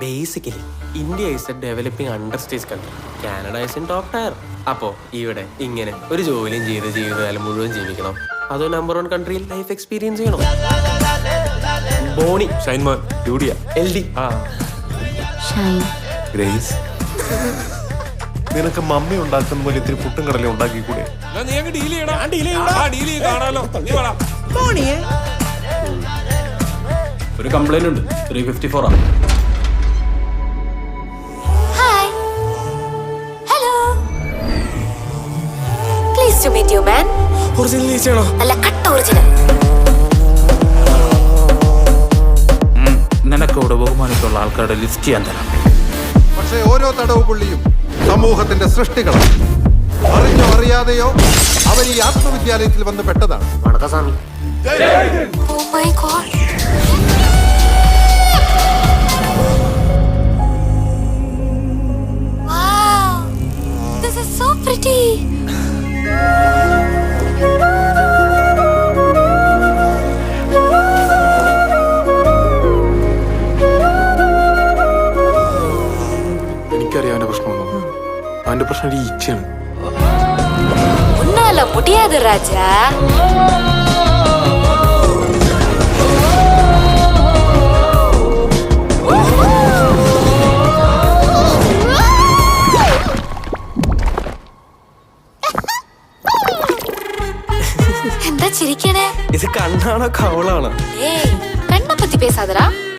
Basically India is A developing under stage country. Canada is in top tier. അപ്പോ ഇവിടെ ഇങ്ങനെ ഒരു ജോലിയും ചെയ്ത് ജീവിതകാലം മുഴുവൻ ജീവിക്കണം, അതോ നമ്പർ 1 കൺട്രിയിൽ ലൈഫ് എക്സ്പീരിയൻസ് ചെയ്യണം? ബോണി, ഷൈൻമോൻ, ജൂഡിയ, LD, ഗ്രേസ്. നിനക്ക് മമ്മി ഉണ്ടാക്കുന്ന പോലെ ഇത്തിരി പുട്ടും കടലയും ഉണ്ടാക്കിക്കൂടെ? ഒരു കംപ്ലൈന്റ് ഉണ്ട്. 354 ആണ്. Hi. Hello. Pleased to meet you, man. Original ഈച്ചയാണോ? അല്ല, കട്ട ഒറിജിനൽ. നിനക്കോട് ബഹുമാനിച്ചുള്ള ആൾക്കാരുടെ ലിസ്റ്റ് ഞാൻ തരാം. പക്ഷേ ഓരോ തടവ് പുള്ളിയും സമൂഹത്തിന്റെ സൃഷ്ടികളാണ്. അറിഞ്ഞോ അറിയാതെയോ അവർ ഈ ആത്മവിദ്യാലയത്തിൽ വന്ന് പെട്ടതാണ്. വണക്കസ്വാമി. Oh my God. Wow. This is so pretty. എനിക്കറിയാം അവന്റെ പ്രശ്നമൊന്നും. അവന്റെ പ്രശ്നം ഒരു ഈച്ചയാണ്. உன்னால முடியாது ராஜா. എന്താ ചിരിക്കണേ? ഇത് കണ്ണാണോ കവളാണോ? ഏയ്, കണ്ണെ പத்தி பேசாதடா.